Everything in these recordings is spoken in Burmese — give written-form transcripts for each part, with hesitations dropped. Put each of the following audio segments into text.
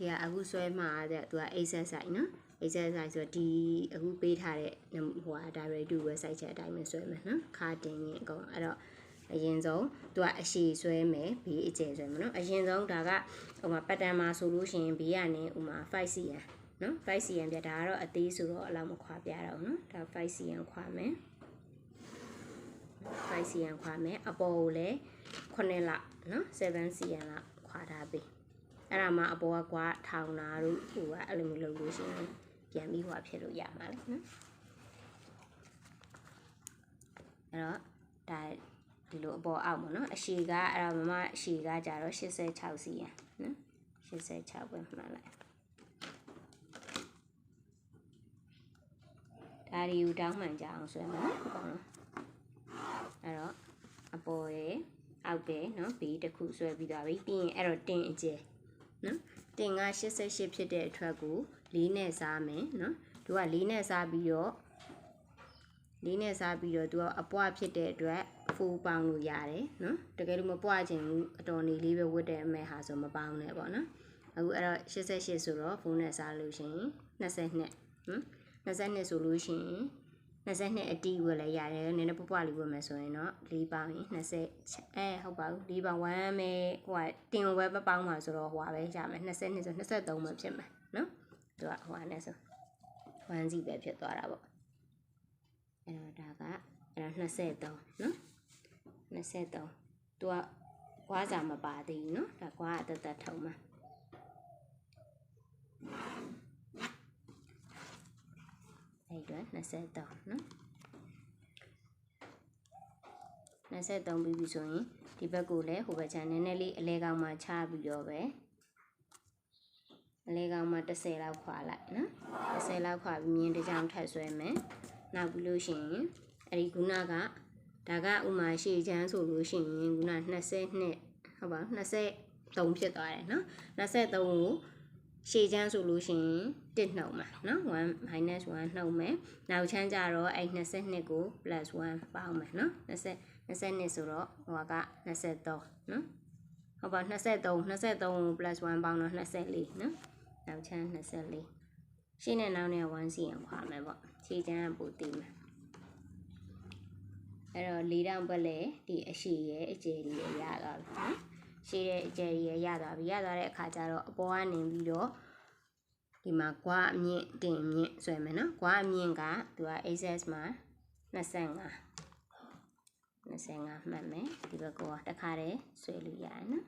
ဒီကအခုဆွဲမှာတဲ့သူက exercise နော် exercise ဆိုဒီအခုပေးထားတဲ့ဟိုဟာ direct website ချက်အတိုင်းပဲဆွဲမယ်နော်ခါတင်ရင်အကုန်အဲ့တော့အရင်ဆုံးသူကအရှိဆွဲမယ်ဘေးအကျယ်ဆွဲမယ်နော်အရင်ဆုံးဒါကဟိုမှာ pattern မှာဆိုလို့ရှိရင်ဘေးကနေဥမာ 5cm နော် 5cm ပြဒါကတော့အသေးဆိုတော့အလောက်မခွာပြတော့နော်ဒါ 5cm ခွာမယ် 5cm ခွာမယ်အပေါ်ကိုလည်း9လောက်နော် 7cm လောက်ခွာထားပြီအဲ့ဒါမှအပေါ်ကကွာထောင်တာတို့ဟိုကအဲ့လိုမျိုးလုပ်လို့ရှိရင်ပြန်ပြီးဟိုဖြစ်လို့ရမှာလေနော်အဲ့တော့ဒါဒီလိုအပေါ်အောက်ပေါ့နော်အရှည်ကအဲ့တော့မမအရှည်ကကြတော့86 cm နော်86ပဲမှတ်လိုက်ဒါဒီကိုတောင်းမှန်ကြအောင်ဆွဲမယ်နော်ပေါ့နော်အဲ့တော့အပေါ်ရဲ့အောက်တယ်နော်ဘေးတစ်ခုဆွဲပြီးသွားပြီပြီးရင်အဲ့တော့တင်အကျယ်နော်တင်က88ဖြစ်တဲ့အထွက်ကို4နဲ့စားမယ်နော်သူက4နဲ့စားပြီးတော့သူကအပွားဖြစ်တဲ့အတွက်4ပေါင်းလို့ရတယ်နော်တကယ်လို့မပွားချင်ဘူးအတော်နေလေးပဲဝတ်တဲ့အမဲဟာဆိုမပေါင်းနဲ့ပေါ့နော်အခုအဲ့တော့88ဆိုတော့4နဲ့စားလို့ရှိရင်22နော်22ဆိုလို့ရှိရင်22အတီးဝယ်လည်းရတယ်နည်းနည်းပွားလေးဝယ်မယ်ဆိုရင်တော့4ပေါင်းရင်20ဟုတ်ပါဘူး4ပေါင်း1မဲဟိုကတင်ဝယ်ပဲပေါင်းမှာဆိုတော့ဟိုပဲရမယ်22ဆို23ပဲဖြစ်မယ်နော်သူကဟိုနဲ့ဆို1စီပဲဖြစ်သွားတာပေါ့အဲ့တော့ဒါကအဲ့တော့23နော်23သူကကွာစာမပါသေးဘူးနော်ဒါကွာအတက်ထုံမှာအဲ့တော့23နော်23ပြီးပြီဆိုရင်ဒီဘက်ကိုလည်းဟိုဘက်ချမ်းနည်းနည်းလေးအလဲကောင်မှချပြီးတော့ပဲအလဲကောင်မှ30လောက်ခွာလိုက်နော်30လောက်ခွာပြီးမြင်းတစ်ကြောင်ထပ်ဆွဲမယ်နောက်ပြီးလို့ရှိရင်အဲ့ဒီခုနကဒါကဥမာရှေ့ချမ်းဆိုလို့ရှိရင်ခုန22ဟုတ်ပါ23ဖြစ်သွားတယ်နော်23ကိုရှေ့ချမ်းဆိုလို့ရှိရင်1နှုတ်မှာနော်1 -1နှုတ်မယ်နောက်ချမ်းကြတော့အဲ့22ကို +1 ပေါင်းမယ်နော်22ဆိုတော့ဟိုက23နော်ဟုတ်ပါ23ကို +1 ပေါင်းတော့24နော်နောက်ချမ်း24ရှေ့နဲ့နောက်နဲ့1cmခွာမယ်ပေါ့ရှေ့ချမ်းကပိုတည်မယ်အဲ့တော့4တောင်ပတ်လဲဒီအရှိရဲ့အကျယ်ကြီးရသွားပြီနော်ရှေ့ရဲ့အကျယ်ကြီးရသွားပြီရသွားတဲ့အခါကျတော့အပေါ်ကနေပြီးတော့ဒီမှာကွာအမြင့်တင်မြင့်ဆွဲမယ်နော်ကွာအမြင့်ကသူက access မှာ25မှတ်မယ်ဒီဘက်ကတခါတည်းဆွဲလို့ရတယ်နော်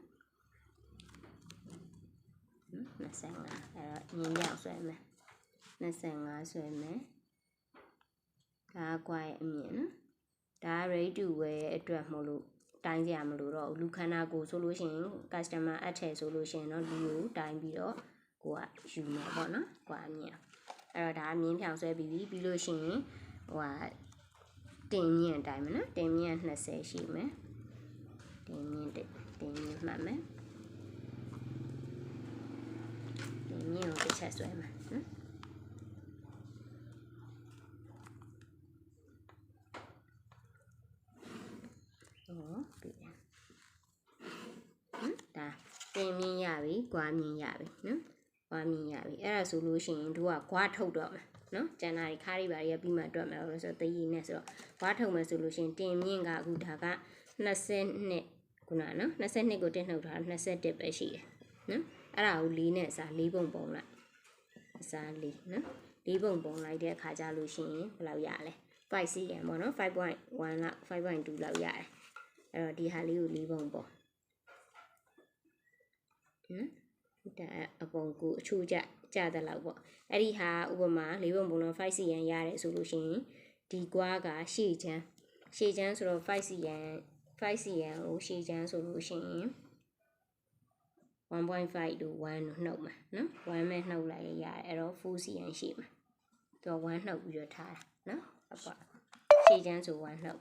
25အဲ့တော့ညင်ရောက်ဆွဲမယ်25ဆွဲမယ်ဒါကွာရဲ့အမြင့်နော်ဒါ ready to wear အတွက်မလို့တိုင်းစရာမလိုတော့ဘူးလူခန္ဓာကိုယ်ဆိုလို့ရှိရင် customer အထည်ဆိုလို့ရှိရင်တော့လူကိုတိုင်းပြီးတော့ကိုကယူမယ်ပေါ့နော်ကွာအမြင့်အဲ့တော့ဒါအမြင့်ဖြောင်ဆွဲပြီးလို့ရှိရင်ဟိုကတင်မြင့်အတိုင်းမယ်နော်တင်မြင့်20ရှိမယ်တင်မြင့်မှတ်မယ်တင်မြင့်ကိုတစ်ချက်ဆွဲမယ်နော်ဒါတင်မြင့်ရပြီကွာမြင့်ရပြီနော်ကွာမြင့်ရပြီအဲ့ဒါဆိုလို့ရှိရင်တို့ကကွာထုတ်တော့မယ်နော်ကျန်တာတွေခါးတွေပါရပြီးမှတွက်မယ်လို့ဆိုတော့တည်နေဆိုတော့ကွာထုတ်မယ်ဆိုလို့ရှိရင်တင်မြင့်ကအခုဒါက22ခုနနော်22ကိုတင်နှုတ်ထား21ပဲရှိတယ်နော်အဲ့ဒါကို4နဲ့စား4ပုံပုံလိုက်အစား4နော်4ပုံပုံလိုက်တဲ့အခါကျလို့ရှိရင်ဘယ်လောက်ရလဲ5cm ပေါ့နော် 5.1 လောက် 5.2 လောက်ရတယ်အဲ့တော့ဒီဟာလေးကို4ပုံပုံနော်ဒါအပုံကိုအချိုးကြတဲ့လောက်ပေါ့အဲ့ဒီဟာဥပမာ4ပုံပုံတော့ 5cm ရတယ်ဆိုလို့ရှိရင်ဒီကွာကရှေ့ချမ်းဆိုတော့ 5cm ကိုရှေ့ချမ်းဆိုလို့ရှိရင် 1.5 တို့1တို့နှုတ်မှာနော်1မဲ့နှုတ်လိုက်ရတယ်အဲ့တော့ 4cm ရှိမှာသူက1နှုတ်ပြီးတော့ထားတာနော်အပေါ်ရှေ့ချမ်းဆို1နှုတ်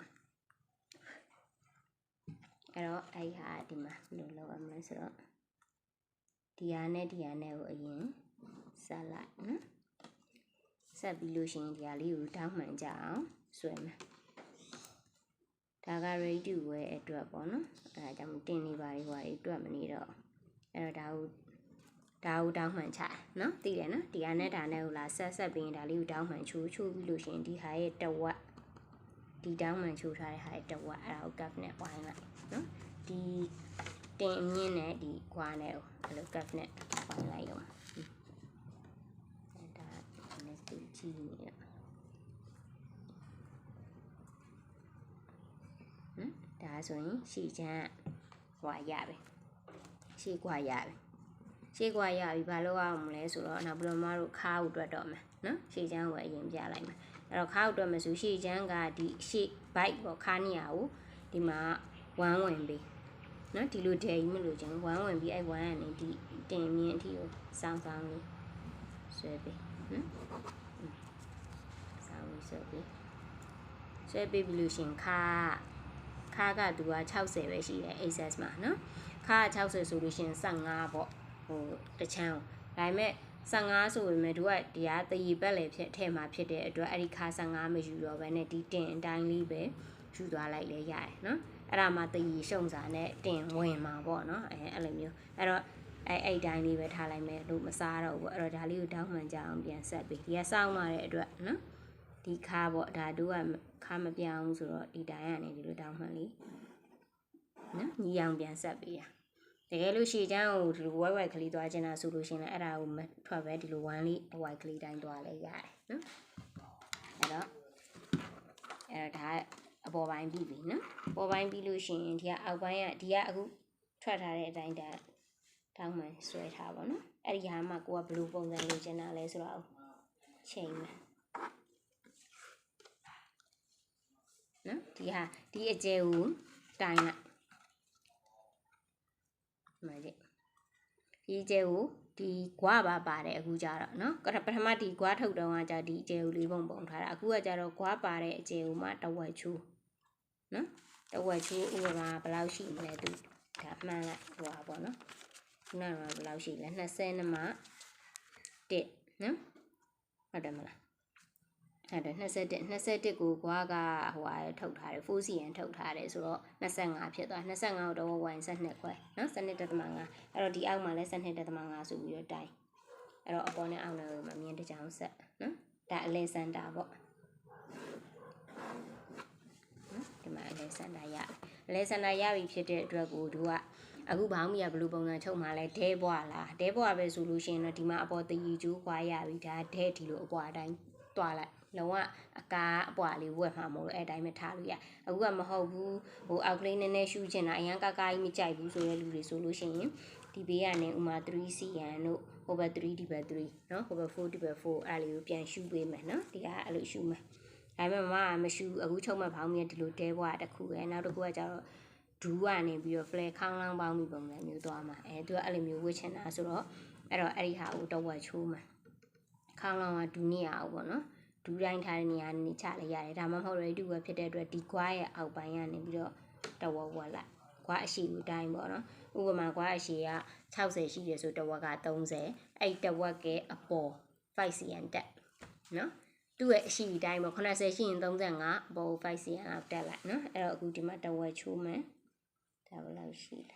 အဲ့တော့အဲ့ဟာဒီမှာဘယ်လိုလုပ်ရမလဲဆိုတော့ဒီဟာနဲ့ကိုအရင်ဆက်လိုက်နော်ဆက်ပြီးလို့ရှိရင်ဒီဟာလေးကိုတောင်းမှန်ကြအောင်ဆွဲမယ်ဒါက ready to wear အတွက်ပေါ့နော်အဲဒါကြောင့်တင်နေပါလေဟိုတွက်မနေတော့အဲ့တော့ဒါကို ဒါကိုတောင်းမှန်ချနော်သိတယ်နော်ဒီကနဲ့ဒါနဲ့ဟိုလာဆက်ပြီးရင်ဒါလေးကိုတောင်းမှန်ချိုးပြီးလို့ရှိရင်ဒီဟာရဲ့တဝက်ဒီတောင်းမှန်ချိုးထားတဲ့ဟာရဲ့တဝက်အဲ့ဒါကို cup နဲ့ဝိုင်းလိုက်နော်ဒီတင်အမြင့်နဲ့ဒီခွာနဲ့ကိုအဲ့လို cup နဲ့ဝိုင်းလိုက်တော့ဒါနဲ့တူချီနေတော့ဒါဆိုရင်ရှေ့ချမ်းဟွာရပြီရှေ့ခွာရပြီရှေ့ခွာရပြီဘာလို့အောင်မလဲဆိုတော့နောက်ပြီးတော့မတို့ခါးကိုတွက်တော့မယ်နော်ရှေ့ချမ်းကိုအရင်ပြလိုက်မယ်အဲ့တော့ခါးကိုတွက်မယ်ဆိုရှေ့ချမ်းကဒီရှေ့ bite ပေါ့ခါးနေရကိုဒီမှာ1ဝင်ပြီနော်ဒီလိုဒဲကြီးမလို့ချင်း1ဝင်ပြီးအဲ့1ကနေဒီတင်မြင့်အထိကိုစောင်းလေးဆွဲပြီနော်စောင်းလေးဆွဲပြီးပြီလို့ရှင်ခါးကသူက60ပဲရှိတယ် access မှာနော်ခါး60ဆိုလို့ရှင်15ပေါ့ဟိုတချမ်းဒါပေမဲ့15ဆိုပေမဲ့တို့ကဒီဟာတရီပတ်လေဖြစ်ထဲမှာဖြစ်တဲ့အတွက်အဲ့ဒီခါ15မယူတော့ဘဲနဲ့ဒီတင်အတိုင်းလေးပဲယူသွားလိုက်လဲရတယ်နော်အဲ့ဒါမှတရီရှုံစာနဲ့တင်ဝင်မှာပေါ့နော်အဲ့လိုမျိုးအဲ့တော့အဲ့တိုင်းလေးပဲထားလိုက်မယ်လို့မစားတော့ဘူးအဲ့တော့ဒါလေးကိုတောင်းမှန်ကြအောင်ပြန်ဆက်ပြီးဒီကစောင်းလာတဲ့အတွက်နော်ဒီခါပေါ့ဒါတို့ကခါမပြောင်းဆိုတော့ဒီတိုင်းကနေဒီလိုတောင်းမှန်လေးနော်ညီအောင်ပြန်ဆက်ပြီးရတကယ်လို့ရှေ့ချမ်းကိုဒီလိုဝိုက်ကလေးသွားချင်တာဆိုလို့ရှိရင်လည်းအဲ့ဒါကိုမထွက်ပဲဒီလိုဝမ်းလေးအဝိုက်ကလေးတိုင်းသွားလဲရတယ်နော်အဲ့တော့ဒါအပေါ်ပိုင်းပြီးပြီနော်အပေါ်ပိုင်းပြီးလို့ရှိရင်ဒီကအောက်ပိုင်းကဒီကအခုထွက်ထားတဲ့အတိုင်းဒါတောင်းမှန်ဆွဲထားပါနော်အဲ့ဒီဟာမှကိုကဘယ်လိုပုံစံလိုချင်တာလဲဆိုတော့ချိန်မယ်နော်ဒီဟာဒီအကျဲကိုတိုင်းလိုက်မှန်ကြည့်ဒီအကျဲကိုဒီကွာပါပါတယ်အခုကြတော့နော်ပထမဒီကွာထုတ်တော့ကကြဒီအကျဲကိုလေးပုံထားတာအခုကကြတော့ကွာပါတဲ့အကျဲကိုမှတဝက်ချိုးနော်တဝက်ချိုးဥပမာဘယ်လောက်ရှိလဲသူဒါမှန်းလိုက်ဟိုပါပေါ့နော်ခုနကဘယ်လောက်ရှိလဲ20နဲ့မှ1နော်ဟုတ်တယ်မလားအဲ့ဒါ21ကိုကွာကဟိုဟာထုတ်ထားတယ် 4cm ထုတ်ထားတယ်ဆိုတော့25ဖြစ်သွား25ကိုတော့ဝိုင်း12ခွဲနော်12.5အဲ့တော့ဒီအောက်မှာလဲ12.5ဆိုပြီးတော့တိုင်းအဲ့တော့အပေါ်နဲ့အောက်နဲ့မမြင်တကြောင်ဆက်နော်ဒါအလဲစင်တာပေါ့နော်ဒီမှာအလဲစင်တာရအလဲစင်တာရပြီဖြစ်တဲ့အတွက်ကိုတို့ကအခုဘောင်းမီကဘယ်လိုပုံစံချုပ်မှာလဲဒဲဘွားလားဒဲဘွားပဲဆိုလို့ရှိရင်တော့ဒီမှာအပေါ်တရီကျိုးခွာရပြီဒါဒဲဒီလိုအပွားအတိုင်းတွားလိုက်လုံးဝအကားအပွားလေးဝက်မှာမဟုတ်လို့အဲ့တိုင်းပဲထားလို့ရအခုကမဟုတ်ဘူးဟိုအောက်ကလေးနည်းနည်းရှူးချင်တာအရန်ကားကြီးမကြိုက်ဘူးဆိုတဲ့လူတွေဆိုလို့ရှိရင်ဒီဘေးကနေဥမာ 3cm တို့ဟိုဘက်3ဒီဘက်3နော်ဟိုဘက်4ဒီဘက်4အဲ့လိုပြန်ရှူးပေးမယ်နော်ဒီကအဲ့လိုရှူးမယ်ဒါပေမဲ့မရှူးအခုချုပ်မဲ့ဘောင်းမီဒီလိုတဲဘွားတစ်ခုပဲနောက်တစ်ခုကကျတော့ဒူးကနေပြီးတော့ flare ခေါင်းလောင်းပေါင်းပြီးပုံစံမျိုးသွားမှာသူကအဲ့လိုမျိုးဝစ်ချင်တာဆိုတော့အဲ့တော့အဲ့ဒီဟာကိုတော့ဝက်ချိုးမှာခေါင်းလောင်းကဒူးနေရအောင်ပေါ့နော်ဒူးတိုင်းထားတဲ့နေရာနေချလိုက်ရတယ်ဒါမှမဟုတ်ရေတူပဲဖြစ်တဲ့အတွက်ဒီကွားရဲ့အောက်ပိုင်းကနေပြီးတော့တဝက်ဝက်လိုက်ကွားအရှိကိုတိုင်းပေါ့နော်ဥပမာကွားအရှိက60ရှိတယ်ဆိုတဝက်က30အဲ့တဝက်ကအပေါ် 5cm တက်နော်သူ့ရဲ့အရှိတိုင်းပေါ့80ရှိရင်35အပေါ် 5cm လောက်တက်လိုက်နော်အဲ့တော့အခုဒီမှာတဝက်ချိုးမယ်ဒါဘယ်လောက်ရှိလဲ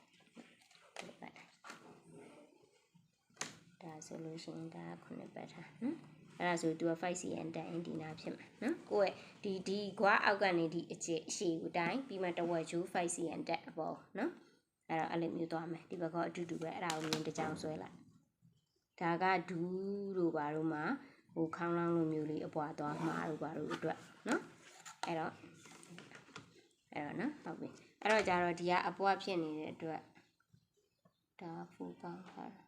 ဒါဆိုလို့ရှိရင်ဒါ9ပတ်ထားနော်အဲ့ဒါဆိုသူက 5cm တက်ရင်ဒီနာဖြစ်မှာနော်ကိုယ့်ရဲ့ဒီကွာအောက်ကနေဒီအရှိကိုတိုင်းပြီးမှတဝက်ချိုး 5cm တက်အပေါ်နော်အဲ့တော့အဲ့လိုမျိုးသွားမယ်ဒီဘက်ကအတူတူပဲအဲ့ဒါကိုမြင်တစ်ကြောင်ဆွဲလိုက်ဒါကဒူးတို့ဘာတို့မှာဟိုခေါင်းလောင်းလိုမျိုးလေးအပွားသွားမှာတို့ဘာတို့အတွက်နော်အဲ့တော့နော်ဟုတ်ပြီအဲ့တော့ကြတော့ဒီကအပွားဖြစ်နေတဲ့အတွက်ဒါဖူပေါင်းထားတာ